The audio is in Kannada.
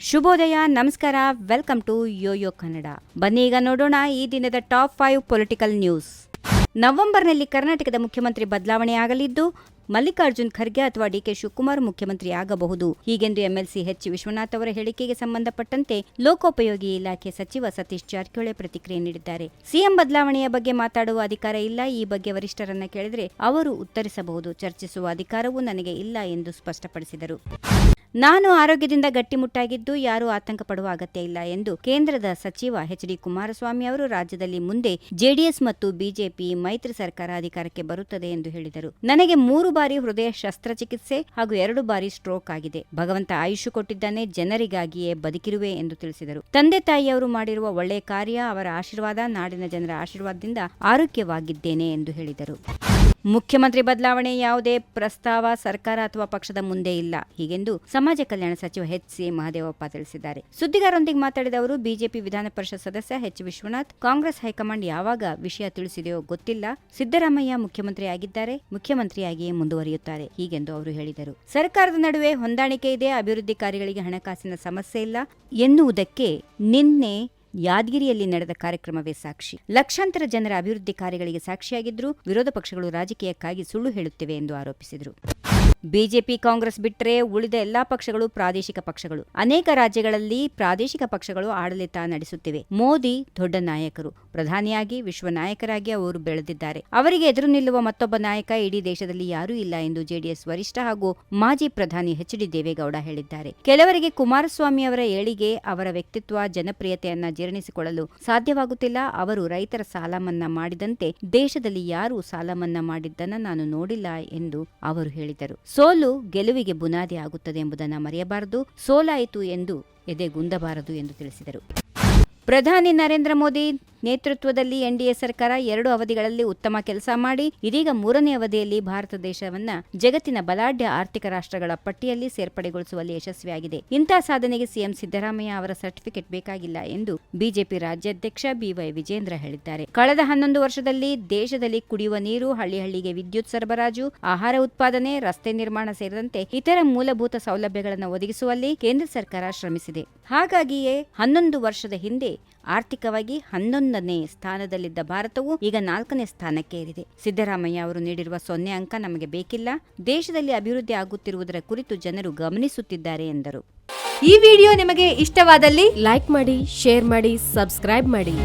ಶುಭೋದಯ, ನಮಸ್ಕಾರ, ವೆಲ್ಕಮ್ ಟು ಯೋಯೋ ಕನ್ನಡ. ಬನ್ನಿ ಈಗ ನೋಡೋಣ ಈ ದಿನದ ಟಾಪ್ 5 ಪೊಲಿಟಿಕಲ್ ನ್ಯೂಸ್. ನವೆಂಬರ್ನಲ್ಲಿ ಕರ್ನಾಟಕದ ಮುಖ್ಯಮಂತ್ರಿ ಬದಲಾವಣೆ ಆಗಲಿದ್ದು, ಮಲ್ಲಿಕಾರ್ಜುನ್ ಖರ್ಗೆ ಅಥವಾ ಡಿಕೆ ಶಿವಕುಮಾರ್ ಮುಖ್ಯಮಂತ್ರಿ ಆಗಬಹುದು. ಹೀಗೆಂದು ಎಂಎಲ್ಸಿ ಎಚ್ ವಿಶ್ವನಾಥ್ ಅವರ ಹೇಳಿಕೆಗೆ ಸಂಬಂಧಪಟ್ಟಂತೆ ಲೋಕೋಪಯೋಗಿ ಇಲಾಖೆ ಸಚಿವ ಸತೀಶ್ ಜಾರಕಿಹೊಳಿ ಪ್ರತಿಕ್ರಿಯೆ ನೀಡಿದ್ದಾರೆ. ಸಿಎಂ ಬದಲಾವಣೆಯ ಬಗ್ಗೆ ಮಾತಾಡುವ ಅಧಿಕಾರ ಇಲ್ಲ. ಈ ಬಗ್ಗೆ ವರಿಷ್ಠರನ್ನ ಕೇಳಿದರೆ ಅವರು ಉತ್ತರಿಸಬಹುದು. ಚರ್ಚಿಸುವ ಅಧಿಕಾರವೂ ನನಗೆ ಇಲ್ಲ ಎಂದು ಸ್ಪಷ್ಟಪಡಿಸಿದರು. ನಾನು ಆರೋಗ್ಯದಿಂದ ಗಟ್ಟಿಮುಟ್ಟಾಗಿದ್ದು ಯಾರೂ ಆತಂಕ ಪಡುವ ಅಗತ್ಯ ಇಲ್ಲ ಎಂದು ಕೇಂದ್ರದ ಸಚಿವ ಎಚ್ ಡಿ ಕುಮಾರಸ್ವಾಮಿ ಅವರು ರಾಜ್ಯದಲ್ಲಿ ಮುಂದೆ ಜೆಡಿಎಸ್ ಮತ್ತು ಬಿಜೆಪಿ ಮೈತ್ರಿ ಸರ್ಕಾರ ಅಧಿಕಾರಕ್ಕೆ ಬರುತ್ತದೆ ಎಂದು ಹೇಳಿದರು. ನನಗೆ 3 ಬಾರಿ ಹೃದಯ ಶಸ್ತ್ರಚಿಕಿತ್ಸೆ ಹಾಗೂ 2 ಬಾರಿ ಸ್ಟ್ರೋಕ್ ಆಗಿದೆ. ಭಗವಂತ ಆಯುಷ್ ಕೊಟ್ಟಿದ್ದಾನೆ, ಜನರಿಗಾಗಿಯೇ ಬದುಕಿರುವೆ ಎಂದು ತಿಳಿಸಿದರು. ತಂದೆ ತಾಯಿಯವರು ಮಾಡಿರುವ ಒಳ್ಳೆಯ ಕಾರ್ಯ, ಅವರ ಆಶೀರ್ವಾದ, ನಾಡಿನ ಜನರ ಆಶೀರ್ವಾದದಿಂದ ಆರೋಗ್ಯವಾಗಿದ್ದೇನೆ ಎಂದು ಹೇಳಿದರು. ಮುಖ್ಯಮಂತ್ರಿ ಬದಲಾವಣೆ ಯಾವುದೇ ಪ್ರಸ್ತಾವ ಸರ್ಕಾರ ಅಥವಾ ಪಕ್ಷದ ಮುಂದೆ ಇಲ್ಲ, ಹೀಗೆಂದು ಸಮಾಜ ಕಲ್ಯಾಣ ಸಚಿವ ಎಚ್ ಸಿ ಮಹದೇವಪ್ಪ ತಿಳಿಸಿದ್ದಾರೆ. ಸುದ್ದಿಗಾರರೊಂದಿಗೆ ಮಾತನಾಡಿದ ಅವರು, ಬಿಜೆಪಿ ವಿಧಾನ ಪರಿಷತ್ ಸದಸ್ಯ ಎಚ್ ವಿಶ್ವನಾಥ್, ಕಾಂಗ್ರೆಸ್ ಹೈಕಮಾಂಡ್ ಯಾವಾಗ ವಿಷಯ ತಿಳಿಸಿದೆಯೋ ಗೊತ್ತಿಲ್ಲ, ಸಿದ್ದರಾಮಯ್ಯ ಮುಖ್ಯಮಂತ್ರಿ ಆಗಿದ್ದಾರೆ, ಮುಖ್ಯಮಂತ್ರಿಯಾಗಿಯೇ ಮುಂದುವರಿಯುತ್ತಾರೆ, ಹೀಗೆಂದು ಅವರು ಹೇಳಿದರು. ಸರ್ಕಾರದ ನಡುವೆ ಹೊಂದಾಣಿಕೆ ಇದೆ, ಅಭಿವೃದ್ಧಿ ಕಾರ್ಯಗಳಿಗೆ ಹಣಕಾಸಿನ ಸಮಸ್ಯೆ ಇಲ್ಲ ಎನ್ನುವುದಕ್ಕೆ ನಿನ್ನೆ ಯಾದಗಿರಿಯಲ್ಲಿ ನಡೆದ ಕಾರ್ಯಕ್ರಮವೇ ಸಾಕ್ಷಿ. ಲಕ್ಷಾಂತರ ಜನರ ಅಭಿವೃದ್ಧಿ ಕಾರ್ಯಗಳಿಗೆ ಸಾಕ್ಷಿಯಾಗಿದ್ದರೂ ವಿರೋಧ ಪಕ್ಷಗಳು ರಾಜಕೀಯಕ್ಕಾಗಿ ಸುಳ್ಳು ಹೇಳುತ್ತಿವೆ ಎಂದು ಆರೋಪಿಸಿದರು. ಬಿಜೆಪಿ, ಕಾಂಗ್ರೆಸ್ ಬಿಟ್ಟರೆ ಉಳಿದ ಎಲ್ಲಾ ಪಕ್ಷಗಳು ಪ್ರಾದೇಶಿಕ ಪಕ್ಷಗಳು. ಅನೇಕ ರಾಜ್ಯಗಳಲ್ಲಿ ಪ್ರಾದೇಶಿಕ ಪಕ್ಷಗಳು ಆಡಳಿತ ನಡೆಸುತ್ತಿವೆ. ಮೋದಿ ದೊಡ್ಡ ನಾಯಕರು, ಪ್ರಧಾನಿಯಾಗಿ ವಿಶ್ವ ನಾಯಕರಾಗಿ ಅವರು ಬೆಳೆದಿದ್ದಾರೆ. ಅವರಿಗೆ ಎದುರು ನಿಲ್ಲುವ ಮತ್ತೊಬ್ಬ ನಾಯಕ ಇಡೀ ದೇಶದಲ್ಲಿ ಯಾರೂ ಇಲ್ಲ ಎಂದು ಜೆಡಿಎಸ್ ವರಿಷ್ಠ ಹಾಗೂ ಮಾಜಿ ಪ್ರಧಾನಿ ಎಚ್ ಡಿ ದೇವೇಗೌಡ ಹೇಳಿದ್ದಾರೆ. ಕೆಲವರಿಗೆ ಕುಮಾರಸ್ವಾಮಿ ಅವರ ಏಳಿಗೆ, ಅವರ ವ್ಯಕ್ತಿತ್ವ, ಜನಪ್ರಿಯತೆಯನ್ನ ಜೀರ್ಣಿಸಿಕೊಳ್ಳಲು ಸಾಧ್ಯವಾಗುತ್ತಿಲ್ಲ. ಅವರು ರೈತರ ಸಾಲ ಮನ್ನಾ ಮಾಡಿದಂತೆ ದೇಶದಲ್ಲಿ ಯಾರೂ ಸಾಲ ಮನ್ನಾ ಮಾಡಿದ್ದನ್ನ ನಾನು ನೋಡಿಲ್ಲ ಎಂದು ಅವರು ಹೇಳಿದರು. ಸೋಲು ಗೆಲುವಿಗೆ ಬುನಾದಿ ಆಗುತ್ತದೆ ಎಂಬುದನ್ನು ಮರೆಯಬಾರದು, ಸೋಲಾಯಿತು ಎಂದು ಎದೆಗುಂದಬಾರದು ಎಂದು ತಿಳಿಸಿದರು. ಪ್ರಧಾನಿ ನರೇಂದ್ರ ಮೋದಿ ನೇತೃತ್ವದಲ್ಲಿ ಎನ್ಡಿಎ ಸರ್ಕಾರ 2 ಅವಧಿಗಳಲ್ಲಿ ಉತ್ತಮ ಕೆಲಸ ಮಾಡಿ ಇದೀಗ 3ನೇ ಅವಧಿಯಲ್ಲಿ ಭಾರತ ದೇಶವನ್ನ ಜಗತ್ತಿನ ಬಲಾಢ್ಯ ಆರ್ಥಿಕ ರಾಷ್ಟ್ರಗಳ ಪಟ್ಟಿಯಲ್ಲಿ ಸೇರ್ಪಡೆಗೊಳಿಸುವಲ್ಲಿ ಯಶಸ್ವಿಯಾಗಿದೆ. ಇಂಥ ಸಾಧನೆಗೆ ಸಿಎಂ ಸಿದ್ದರಾಮಯ್ಯ ಅವರ ಸರ್ಟಿಫಿಕೇಟ್ ಬೇಕಾಗಿಲ್ಲ ಎಂದು ಬಿಜೆಪಿ ರಾಜ್ಯಾಧ್ಯಕ್ಷ ಬಿವೈ ವಿಜೇಂದ್ರ ಹೇಳಿದ್ದಾರೆ. ಕಳೆದ 11 ವರ್ಷದಲ್ಲಿ ದೇಶದಲ್ಲಿ ಕುಡಿಯುವ ನೀರು, ಹಳ್ಳಿಗೆ ವಿದ್ಯುತ್ ಸರಬರಾಜು, ಆಹಾರ ಉತ್ಪಾದನೆ, ರಸ್ತೆ ನಿರ್ಮಾಣ ಸೇರಿದಂತೆ ಇತರ ಮೂಲಭೂತ ಸೌಲಭ್ಯಗಳನ್ನು ಒದಗಿಸುವಲ್ಲಿ ಕೇಂದ್ರ ಸರ್ಕಾರ ಶ್ರಮಿಸಿದೆ. ಹಾಗಾಗಿಯೇ 11 ವರ್ಷದ ಹಿಂದೆ ಆರ್ಥಿಕವಾಗಿ 11ನೇ ಸ್ಥಾನದಲ್ಲಿದ್ದ ಭಾರತವು ಈಗ 4ನೇ ಸ್ಥಾನಕ್ಕೆ ಏರಿದೆ. ಸಿದ್ದರಾಮಯ್ಯ ಅವರು ನೀಡಿರುವ 0 ಅಂಕ ನಮಗೆ ಬೇಕಿಲ್ಲ. ದೇಶದಲ್ಲಿ ಅಭಿವೃದ್ಧಿ ಆಗುತ್ತಿರುವುದರ ಕುರಿತು ಜನರು ಗಮನಿಸುತ್ತಿದ್ದಾರೆ ಎಂದರು. ಈ ವಿಡಿಯೋ ನಿಮಗೆ ಇಷ್ಟವಾದಲ್ಲಿ ಲೈಕ್ ಮಾಡಿ, ಶೇರ್ ಮಾಡಿ, ಸಬ್ಸ್ಕ್ರೈಬ್ ಮಾಡಿ.